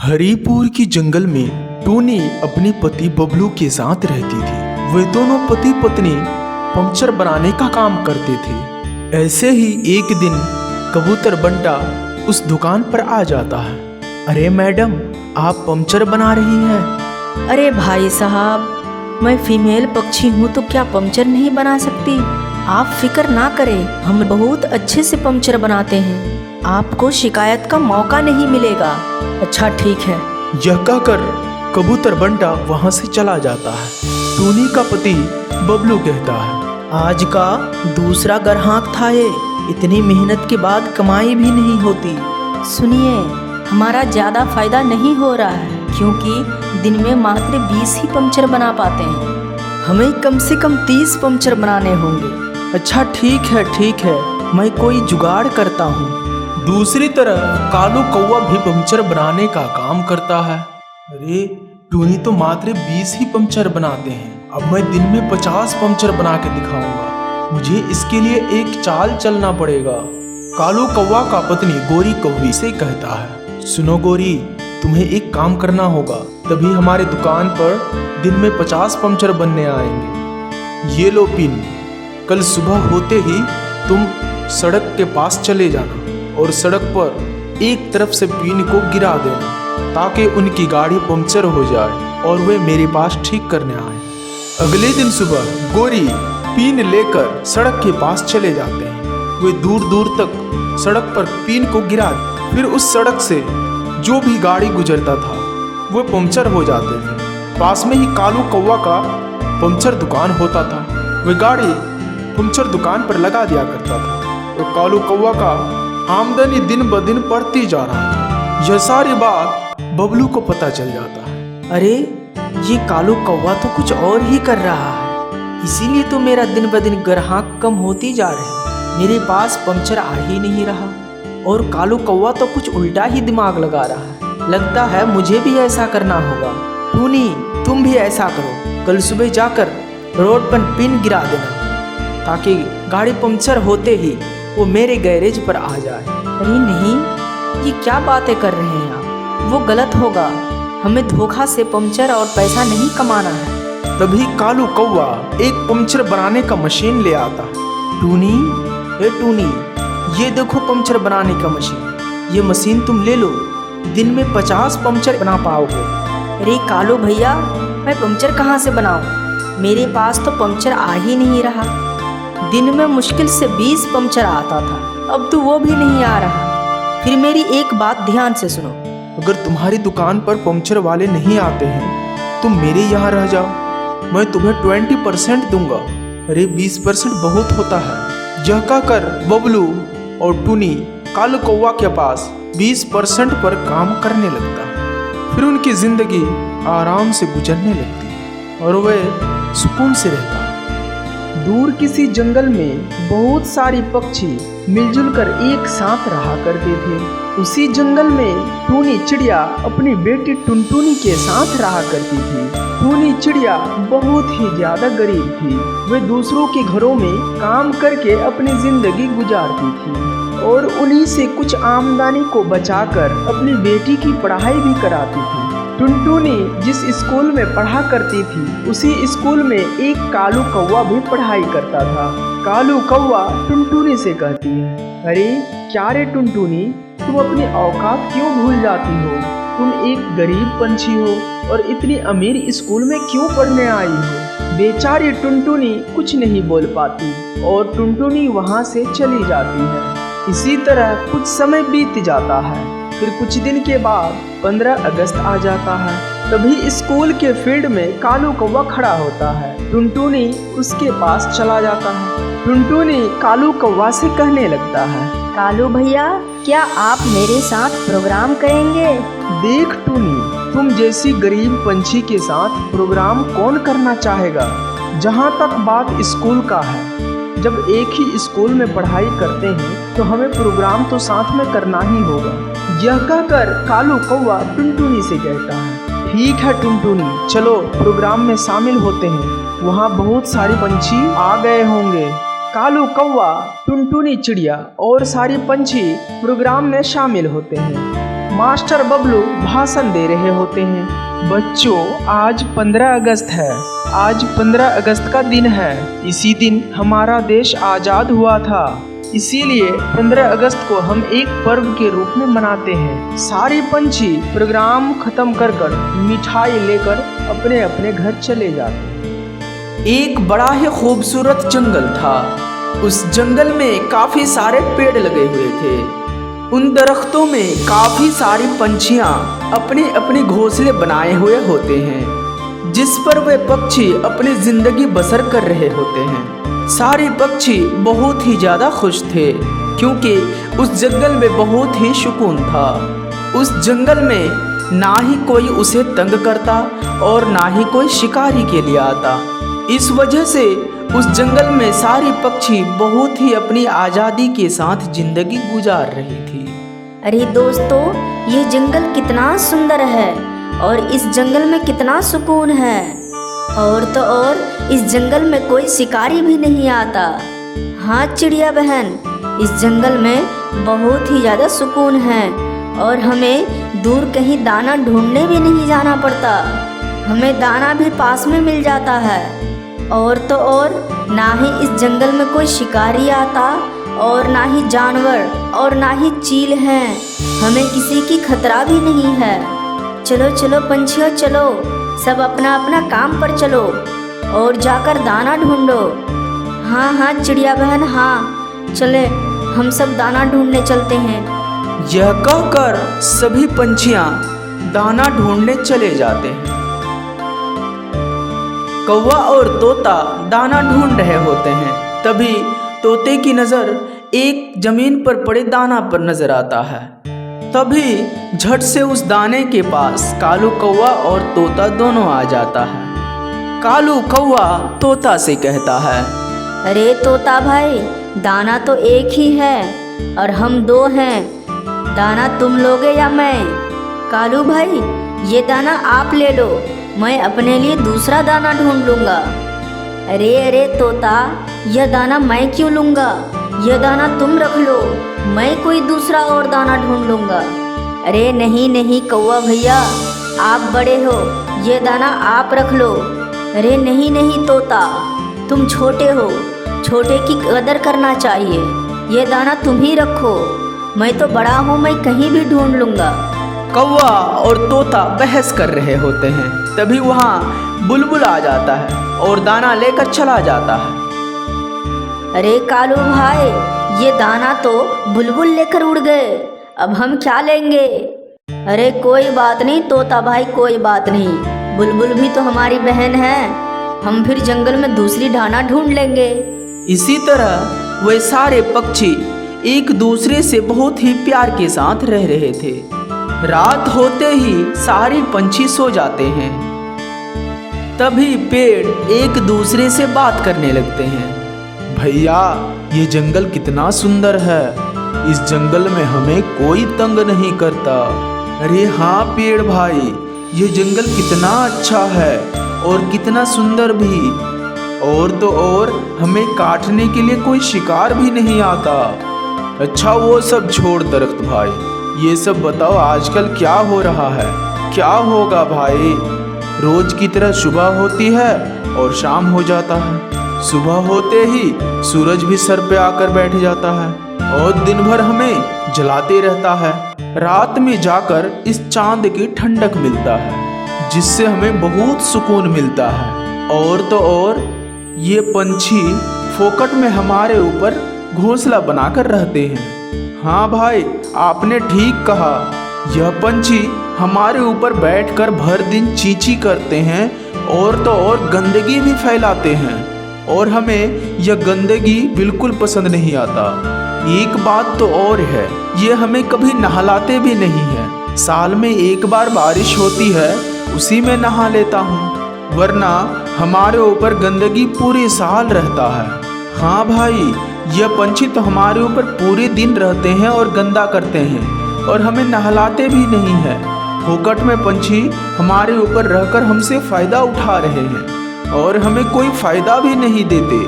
हरिपुर की जंगल में टूनी अपने पति बबलू के साथ रहती थी। वे दोनों पति पत्नी पंक्चर बनाने का काम करते थे। ऐसे ही एक दिन कबूतर बंटा उस दुकान पर आ जाता है। अरे मैडम, आप पंक्चर बना रही हैं? अरे भाई साहब, मैं फीमेल पक्षी हूँ तो क्या पंक्चर नहीं बना सकती? आप फिक्र ना करें, हम बहुत अच्छे से पंक्चर बनाते हैं। आपको शिकायत का मौका नहीं मिलेगा। अच्छा ठीक है। यह कहकर कबूतर बंटा वहां से चला जाता है। टूनी का पति बबलू कहता है, आज का दूसरा ग्राहक था ये। इतनी मेहनत के बाद कमाई भी नहीं होती। सुनिए, हमारा ज़्यादा फायदा नहीं हो रहा है क्योंकि दिन में मात्र 20 ही पंक्चर बना पाते हैं। हमें कम से कम 30 पंक्चर बनाने होंगे। अच्छा ठीक है, मैं कोई जुगाड़ करता हूँ। दूसरी तरफ कालू कौवा भी पंक्चर बनाने का काम करता है। अरे टूनी तो मात्र 20 ही पंक्चर बनाते हैं। अब मैं दिन में 50 पंक्चर बना के दिखाऊंगा। मुझे इसके लिए एक चाल चलना पड़ेगा। कालू कौवा का पत्नी गोरी कौवी से कहता है, सुनो गोरी, तुम्हें एक काम करना होगा, तभी हमारे दुकान पर दिन में 50 पंक्चर बनने आएंगे। ये लो पिन, कल सुबह होते ही तुम सड़क के पास चले जाना और सड़क पर एक तरफ से पिन को गिरा देना ताकि उनकी गाड़ी पंक्चर हो जाए और वे मेरे पास ठीक करने आए। अगले दिन सुबह गोरी पिन लेकर सड़क के पास चले जाते हैं। वे दूर दूर तक सड़क पर पिन को गिरा, फिर उस सड़क से जो भी गाड़ी गुजरता था वो पंक्चर हो जाते थे। पास में ही कालू कौवा का पंक्चर दुकान होता था। वे गाड़ी पंक्चर दुकान पर लगा दिया करता था। तो कालू कौवा का आमदनी दिन ब दिन बढ़ती जा रहा था। यह सारी बात बबलू को पता चल जाता है। अरे ये कालू कौवा तो कुछ और ही कर रहा है, इसीलिए तो मेरा दिन ब दिन ग्राहक कम होती जा रहे हैं। मेरे पास पंक्चर आ ही नहीं रहा और कालू कौवा तो कुछ उल्टा ही दिमाग लगा रहा है। लगता है मुझे भी ऐसा करना होगा। टूनी, तुम भी ऐसा करो। कल सुबह जाकर रोड पर पिन गिरा देना ताकि गाड़ी पंक्चर होते ही वो मेरे गैरेज पर आ जाए। अरे नहीं, ये क्या बातें कर रहे हैं आप? वो गलत होगा। हमें धोखा से पंक्चर और पैसा नहीं कमाना है। तभी कालू कौवा एक पंक्चर बनाने का मशीन ले आता है। टूनी, ए टूनी, ये देखो पंक्चर बनाने का मशीन। ये मशीन तुम ले लो, दिन में 50 पंक्चर बना पाओगे। अरे कालू भैया, मैं पंक्चर कहाँ से बनाऊँ? मेरे पास तो पंक्चर आ ही नहीं रहा। दिन में मुश्किल से 20 पंक्चर आता था, अब तो वो भी नहीं आ रहा। फिर मेरी एक बात ध्यान से सुनो, अगर तुम्हारी दुकान पर पंक्चर वाले नहीं आते हैं तुम मेरे यहाँ रह जाओ, मैं तुम्हें 20% दूंगा। अरे 20% बहुत होता है। यह कहकर बबलू और टूनी कालू कौवा के पास 20% पर काम करने लगता है। फिर उनकी जिंदगी आराम से गुजरने लगती है और वे सुकून से रहता है। दूर किसी जंगल में बहुत सारी पक्षी मिलजुल कर एक साथ रहा करते थे। उसी जंगल में टूनी चिड़िया अपनी बेटी टुनटुनी के साथ रहा करती थी। टूनी चिड़िया बहुत ही ज्यादा गरीब थी। वे दूसरों के घरों में काम करके अपनी जिंदगी गुजारती थी और उन्हीं से कुछ आमदनी को बचाकर अपनी बेटी की पढ़ाई भी कराती थी। टुनटुनी जिस स्कूल में पढ़ा करती थी उसी स्कूल में एक कालू कौवा भी पढ़ाई करता था। कालू कौवा टुनटुनी से कहती है, अरे क्या रे टुनटुनी, तुम अपनी औकात क्यों भूल जाती हो? तुम एक गरीब पंछी हो और इतनी अमीर स्कूल में क्यों पढ़ने आई हो? बेचारी टुनटुनी कुछ नहीं बोल पाती और टुनटुनी वहाँ से चली जाती है। इसी तरह कुछ समय बीत जाता है। फिर कुछ दिन के बाद 15 अगस्त आ जाता है। तभी स्कूल के फील्ड में कालू कौवा खड़ा होता है। टुनटुनी उसके पास चला जाता है। टुनटुनी कालू कौवा से कहने लगता है, कालू भैया, क्या आप मेरे साथ प्रोग्राम करेंगे? देख टूनी, तुम जैसी गरीब पंछी के साथ प्रोग्राम कौन करना चाहेगा? जहाँ तक बात स्कूल का है, जब एक ही स्कूल में पढ़ाई करते हैं तो हमें प्रोग्राम तो साथ में करना ही होगा। यह कहकर कालू कौवा टुनटुनी से कहता है, ठीक है टुनटुनी, चलो प्रोग्राम में शामिल होते हैं। वहाँ बहुत सारे पंछी आ गए होंगे। कालू कौवा, टुनटुनी चिड़िया और सारे पंछी प्रोग्राम में शामिल होते हैं। मास्टर बबलू भाषण दे रहे होते हैं। बच्चों, आज 15 अगस्त है। आज 15 अगस्त का दिन है। इसी दिन हमारा देश आज़ाद हुआ था। इसीलिए 15 अगस्त को हम एक पर्व के रूप में मनाते हैं। सारे पंछी प्रोग्राम खत्म कर मिठाई लेकर अपने अपने घर चले जाते हैं। एक बड़ा ही खूबसूरत जंगल था। उस जंगल में काफी सारे पेड़ लगे हुए थे। उन दरख्तों में काफी सारी पंछियां अपने अपने घोंसले बनाए हुए होते हैं, जिस पर वे पक्षी अपनी जिंदगी बसर कर रहे होते हैं। सारे पक्षी बहुत ही ज़्यादा खुश थे, क्योंकि उस जंगल में बहुत ही सुकून था। उस जंगल में ना ही कोई उसे तंग करता और ना ही कोई शिकारी के लिए आता। इस वजह से उस जंगल में सारे पक्षी बहुत ही अपनी आज़ादी के साथ जिंदगी गुजार रही थी। अरे दोस्तों, ये जंगल कितना सुंदर है और इस जंगल में कितना सुकून है। और तो और इस जंगल में कोई शिकारी भी नहीं आता। हाँ चिड़िया बहन, इस जंगल में बहुत ही ज़्यादा सुकून है और हमें दूर कहीं दाना ढूंढने भी नहीं जाना पड़ता। हमें दाना भी पास में मिल जाता है। और तो और ना ही इस जंगल में कोई शिकारी आता और ना ही जानवर और ना ही चील हैं। हमें किसी की खतरा भी नहीं है। चलो चलो पंछियों, चलो सब अपना अपना काम पर चलो और जाकर दाना ढूंढो। हाँ हाँ चिड़िया बहन, हाँ चले, हम सब दाना ढूंढने चलते हैं। यह कहकर सभी पंछियां दाना ढूंढने चले जाते हैं। कौवा और तोता दाना ढूंढ रहे होते हैं। तभी तोते की नज़र एक जमीन पर पड़े दाना पर नजर आता है। तभी झट से उस दाने के पास कालू कौवा और तोता दोनों आ जाता है। कालू कौवा तोता से कहता है, अरे तोता भाई, दाना तो एक ही है और हम दो हैं। दाना तुम लोगे या मैं? कालू भाई, ये दाना आप ले लो, मैं अपने लिए दूसरा दाना ढूंढ लूँगा। अरे अरे तोता, यह दाना मैं क्यों लूँगा? यह दाना तुम रख लो, मैं कोई दूसरा और दाना ढूंढ लूँगा। अरे नहीं नहीं कौवा भैया, आप बड़े हो, ये दाना आप रख लो। अरे नहीं नहीं तोता, तुम छोटे हो, छोटे की कदर करना चाहिए। ये दाना तुम ही रखो, मैं तो बड़ा हूँ, मैं कहीं भी ढूंढ लूँगा। कौवा और तोता बहस कर रहे होते हैं। तभी वहाँ बुलबुल आ जाता है और दाना लेकर चला जाता है। अरे कालू भाई, ये दाना तो बुलबुल लेकर उड़ गए, अब हम क्या लेंगे? अरे कोई बात नहीं तोता भाई, कोई बात नहीं, बुलबुल भी तो हमारी बहन है, हम फिर जंगल में दूसरी दाना ढूंढ लेंगे। इसी तरह वे सारे पक्षी एक दूसरे से बहुत ही प्यार के साथ रह रहे थे। रात होते ही सारे पंछी सो जाते हैं। तभी पेड़ एक दूसरे से बात करने लगते हैं। भैया, ये जंगल कितना सुंदर है। इस जंगल में हमें कोई तंग नहीं करता। अरे हाँ पेड़ भाई, ये जंगल कितना अच्छा है और कितना सुंदर भी। और तो और हमें काटने के लिए कोई शिकार भी नहीं आता। अच्छा वो सब छोड़ दरख्त भाई, ये सब बताओ आजकल क्या हो रहा है? क्या होगा भाई? रोज की तरह सुबह होती है और शाम हो जाता है। सुबह होते ही सूरज भी सर पे आकर बैठ जाता है और दिन भर हमें जलाते रहता है। रात में जाकर इस चांद की ठंडक मिलता है, जिससे हमें बहुत सुकून मिलता है। और तो और ये पंछी फोकट में हमारे ऊपर घोंसला बनाकर रहते हैं। हाँ भाई, आपने ठीक कहा, यह पंछी हमारे ऊपर बैठकर भर दिन चींची करते हैं और तो और गंदगी भी फैलाते हैं और हमें यह गंदगी बिल्कुल पसंद नहीं आता। एक बात तो और है, ये हमें कभी नहलाते भी नहीं है। साल में एक बार बारिश होती है, उसी में नहा लेता हूँ, वरना हमारे ऊपर गंदगी पूरे साल रहता है। हाँ भाई, यह पंछी तो हमारे ऊपर पूरे दिन रहते हैं और गंदा करते हैं और हमें नहलाते भी नहीं है। फोकट में पंछी हमारे ऊपर रहकर हमसे फ़ायदा उठा रहे हैं और हमें कोई फ़ायदा भी नहीं देते।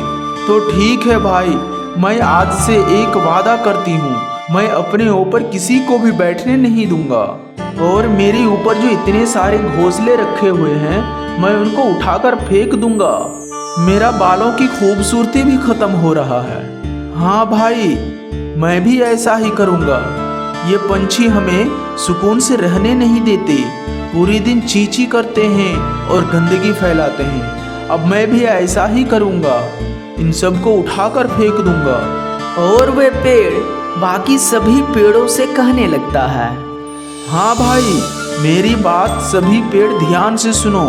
तो ठीक है भाई, मैं आज से एक वादा करती हूँ, मैं अपने ऊपर किसी को भी बैठने नहीं दूंगा। और मेरे ऊपर जो इतने सारे घोंसले रखे हुए हैं मैं उनको उठाकर फेंक दूंगा। मेरा बालों की खूबसूरती भी खत्म हो रहा है। हाँ भाई, मैं भी ऐसा ही करूंगा। ये पंछी हमें सुकून से रहने नहीं देते, पूरी दिन चींची करते हैं और गंदगी फैलाते हैं। अब मैं भी ऐसा ही करूंगा, इन सबको उठाकर फेंक दूंगा। और वह पेड़ बाकी सभी पेड़ों से कहने लगता है, हाँ भाई, मेरी बात सभी पेड़ ध्यान से सुनो।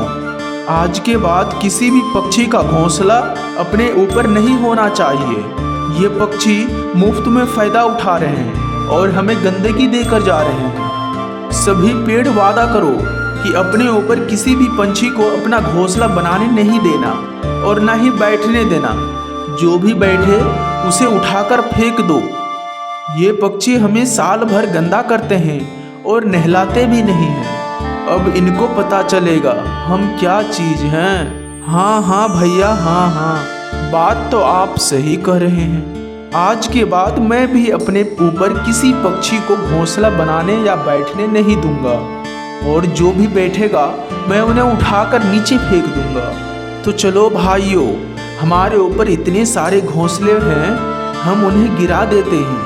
आज के बाद किसी भी पक्षी का घोंसला अपने ऊपर नहीं होना चाहिए। ये पक्षी मुफ्त में फायदा उठा रहे हैं और हमें गंदगी देकर जा रहे हैं। सभी पेड़ वादा करो कि अपने ऊपर किसी भी पंछी को अपना घोंसला बनाने नहीं देना और ना ही बैठने देना। जो भी बैठे उसे उठाकर फेंक दो। ये पक्षी हमें साल भर गंदा करते हैं और नहलाते भी नहीं हैं। अब इनको पता चलेगा हम क्या चीज हैं। हाँ हाँ भैया, हाँ हाँ, बात तो आप सही कह रहे हैं। आज के बाद मैं भी अपने ऊपर किसी पक्षी को घोंसला बनाने या बैठने नहीं दूंगा, और जो भी बैठेगा मैं उन्हें उठाकर नीचे फेंक दूंगा। तो चलो भाइयों, हमारे ऊपर इतने सारे घोंसले हैं, हम उन्हें गिरा देते हैं।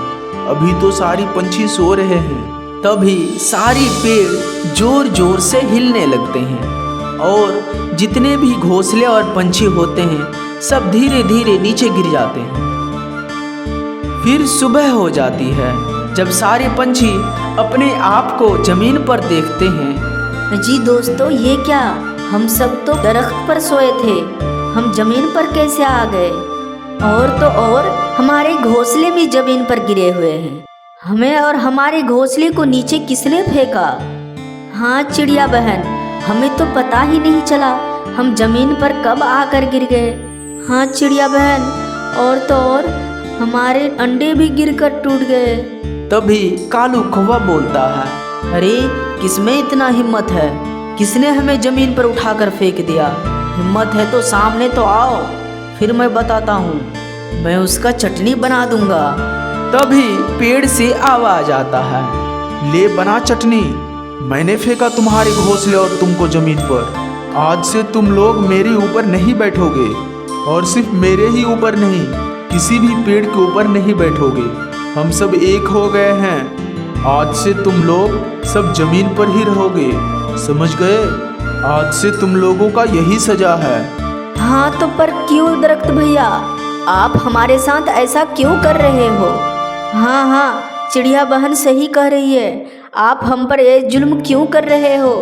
अभी तो सारी पंछी सो रहे हैं। तभी सारी पेड़ जोर जोर से हिलने लगते हैं और जितने भी घोंसले और पंछी होते हैं सब धीरे धीरे नीचे गिर जाते हैं। फिर सुबह हो जाती है। जब सारे पंछी अपने आप को जमीन पर देखते हैं, जी दोस्तों, ये क्या, हम सब तो दरख्त पर सोए थे, हम जमीन पर कैसे आ गए? और तो और हमारे घोंसले भी जमीन पर गिरे हुए हैं। हमें और हमारे घोंसले को नीचे किसने फेंका? हाँ चिड़िया बहन, हमें तो पता ही नहीं चला हम जमीन पर कब आकर गिर गए। हाँ चिड़िया बहन, और तो और हमारे अंडे भी गिरकर टूट गए। तभी कालू कौवा बोलता है, अरे किसमें इतना हिम्मत है? किसने हमें जमीन पर उठाकर फेंक दिया? हिम्मत है तो सामने तो आओ, फिर मैं बताता हूँ, मैं उसका चटनी बना दूंगा। तभी पेड़ से आवाज आता है, ले बना चटनी, मैंने फेंका तुम्हारे घोंसले और तुमको जमीन पर। आज से तुम लोग मेरे ऊपर नहीं बैठोगे, और सिर्फ मेरे ही ऊपर नहीं, किसी भी पेड़ के ऊपर नहीं बैठोगे। हम सब एक हो गए हैं। आज से तुम लोग सब जमीन पर ही रहोगे, समझ गए? आज से तुम लोगों का यही सजा है। हाँ तो पर क्यों दरख्त भैया, आप हमारे साथ ऐसा क्यों कर रहे हो? हाँ हाँ, चिड़िया बहन सही कह रही है, आप हम पर ये जुल्म क्यों कर रहे हो?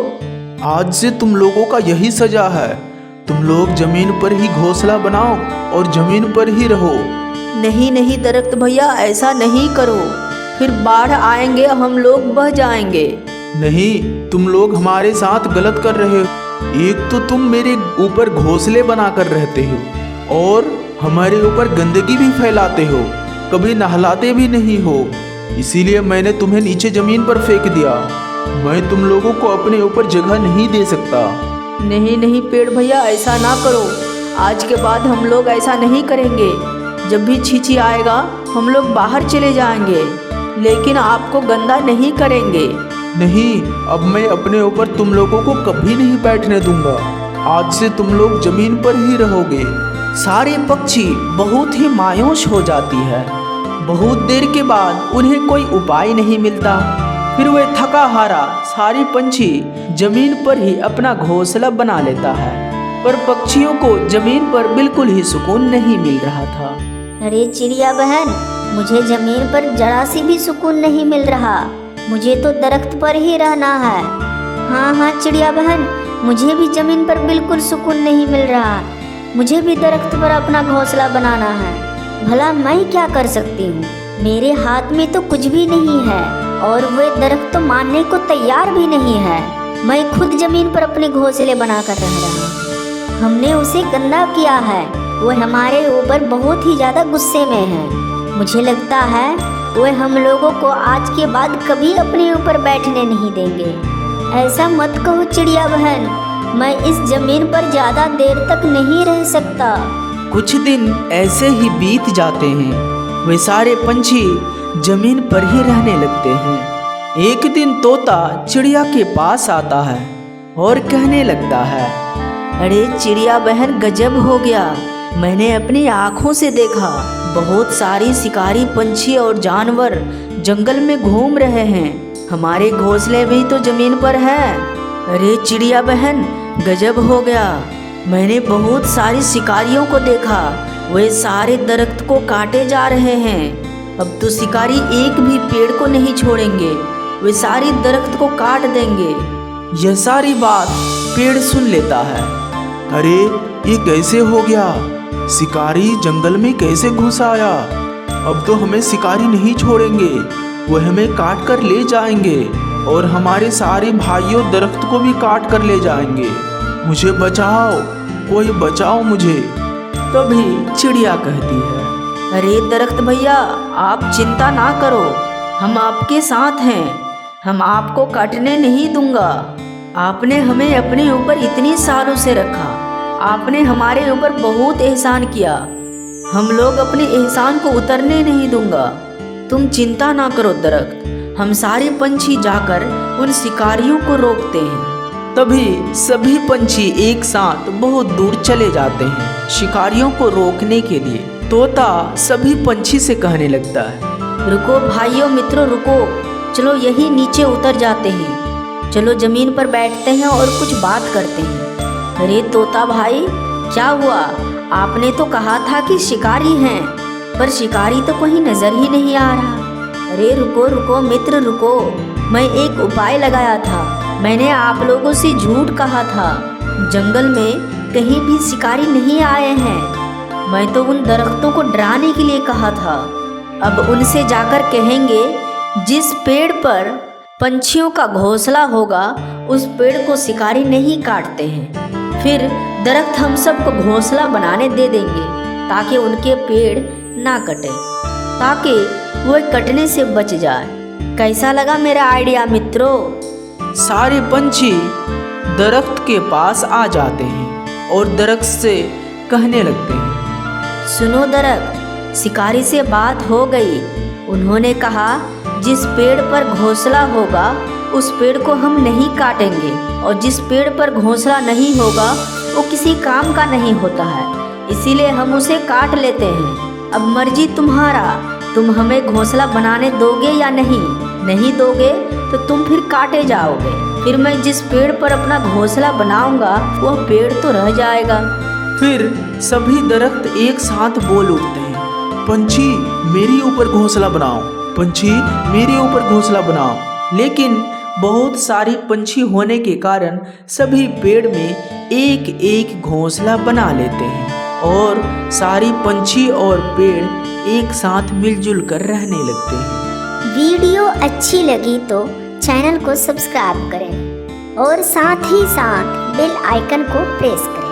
आज से तुम लोगों का यही सजा है। तुम लोग जमीन पर ही घोंसला बनाओ और जमीन पर ही रहो। नहीं नहीं दरख्त भैया, ऐसा नहीं करो, फिर बाढ़ आएंगे, हम लोग बह जाएंगे। नहीं, तुम लोग हमारे साथ गलत कर रहे हो। एक तो तुम मेरे ऊपर घोंसले बनाकर रहते हो और हमारे ऊपर गंदगी भी फैलाते हो, कभी नहलाते भी नहीं हो, इसीलिए मैंने तुम्हें नीचे जमीन पर फेंक दिया। मैं तुम लोगों को अपने ऊपर जगह नहीं दे सकता। नहीं नहीं पेड़ भैया, ऐसा ना करो, आज के बाद हम लोग ऐसा नहीं करेंगे। जब भी छींची आएगा हम लोग बाहर चले जाएंगे, लेकिन आपको गंदा नहीं करेंगे। नहीं, अब मैं अपने ऊपर तुम लोगों को कभी नहीं बैठने दूंगा। आज से तुम लोग जमीन पर ही रहोगे। सारे पक्षी बहुत ही मायूस हो जाती है। बहुत देर के बाद उन्हें कोई उपाय नहीं मिलता। फिर वह थका हारा सारी पंछी जमीन पर ही अपना घोंसला बना लेता है, पर पक्षियों को जमीन पर बिल्कुल ही सुकून नहीं मिल रहा था। अरे चिड़िया बहन, मुझे जमीन पर जरा सी भी सुकून नहीं मिल रहा, मुझे तो दरख्त पर ही रहना है। हाँ हाँ चिड़िया बहन, मुझे भी जमीन पर बिल्कुल सुकून नहीं मिल रहा, मुझे भी दरख्त पर अपना घोंसला बनाना है। भला मैं क्या कर सकती हूँ? मेरे हाथ में तो कुछ भी नहीं है और वे दरख्त तो मानने को तैयार भी नहीं है। मैं खुद जमीन पर अपने घोंसले बनाकर रह रहा हूँ। हमने उसे गंदा किया है, वो हमारे ऊपर बहुत ही ज़्यादा गुस्से में है। मुझे लगता है वे हम लोगों को आज के बाद कभी अपने ऊपर बैठने नहीं देंगे। ऐसा मत कहो चिड़िया बहन, मैं इस जमीन पर ज़्यादा देर तक नहीं रह सकता। कुछ दिन ऐसे ही बीत जाते हैं। वे सारे पंछी जमीन पर ही रहने लगते हैं। एक दिन तोता चिड़िया के पास आता है और कहने लगता है, अरे चिड़िया बहन, गजब हो गया। मैंने अपनी आँखों से देखा, बहुत सारी शिकारी पंछी और जानवर जंगल में घूम रहे हैं। हमारे घोंसले भी तो जमीन पर है। अरे चिड़िया बहन, गजब हो गया। मैंने बहुत सारी शिकारियों को देखा, वे सारे दरख्त को काटे जा रहे हैं। अब तो शिकारी एक भी पेड़ को नहीं छोड़ेंगे, वे सारी दरख्त को काट देंगे। यह सारी बात पेड़ सुन लेता है। अरे ये कैसे हो गया? शिकारी जंगल में कैसे घुस आया? अब तो हमें शिकारी नहीं छोड़ेंगे, वो हमें काट कर ले जाएंगे और हमारे सारे भाइयों दरख्त को भी काट कर ले जाएंगे। मुझे बचाओ, कोई बचाओ मुझे। तभी चिड़िया कहती है, अरे दरख्त भैया, आप चिंता ना करो, हम आपके साथ हैं। हम आपको काटने नहीं दूंगा। आपने हमें अपने ऊपर इतनी सालों से रखा, आपने हमारे ऊपर बहुत एहसान किया। हम लोग अपने एहसान को उतरने नहीं दूंगा। तुम चिंता ना करो दरख्त, हम सारे पंछी जाकर उन शिकारियों को रोकते हैं। तभी सभी पंछी एक साथ बहुत दूर चले जाते हैं शिकारियों को रोकने के लिए। तोता सभी पंछी से कहने लगता है, रुको भाइयों मित्रों, रुको, चलो यही नीचे उतर जाते हैं। चलो जमीन पर बैठते हैं और कुछ बात करते हैं। अरे तोता भाई, क्या हुआ? आपने तो कहा था कि शिकारी हैं, पर शिकारी तो कहीं नजर ही नहीं आ रहा। अरे रुको रुको मित्र, रुको, मैं एक उपाय लगाया था। मैंने आप लोगों से झूठ कहा था, जंगल में कहीं भी शिकारी नहीं आए हैं। मैं तो उन दरख्तों को डराने के लिए कहा था। अब उनसे जाकर कहेंगे, जिस पेड़ पर पंछियों का घोंसला होगा उस पेड़ को शिकारी नहीं काटते हैं। फिर दरख्त हम सबको घोंसला बनाने दे देंगे ताकि उनके पेड़ ना कटे, ताकि वो कटने से बच जाए। कैसा लगा मेरा आइडिया मित्रों? सारे पंछी दरख्त के पास आ जाते हैं और दरख्त से कहने लगते हैं, सुनो दरख्त, शिकारी से बात हो गई। उन्होंने कहा जिस पेड़ पर घोंसला होगा उस पेड़ को हम नहीं काटेंगे, और जिस पेड़ पर घोंसला नहीं होगा वो किसी काम का नहीं होता है, इसीलिए हम उसे काट लेते हैं। अब मर्जी तुम्हारा, तुम हमें घोंसला बनाने दोगे या नहीं? नहीं दोगे तो तुम फिर काटे जाओगे। फिर मैं जिस पेड़ पर अपना घोंसला बनाऊंगा वह पेड़ तो रह जाएगा। फिर सभी दरख्त एक साथ बोल उठते हैं, पंछी मेरे ऊपर घोंसला बनाओ, पंछी मेरे ऊपर घोंसला बनाओ। लेकिन बहुत सारी पंछी होने के कारण सभी पेड़ में एक एक घोंसला बना लेते हैं और सारी पंछी और पेड़ एक साथ मिलजुल कर रहने लगते हैं। वीडियो अच्छी लगी तो चैनल को सब्सक्राइब करें और साथ ही साथ बेल आइकन को प्रेस करें।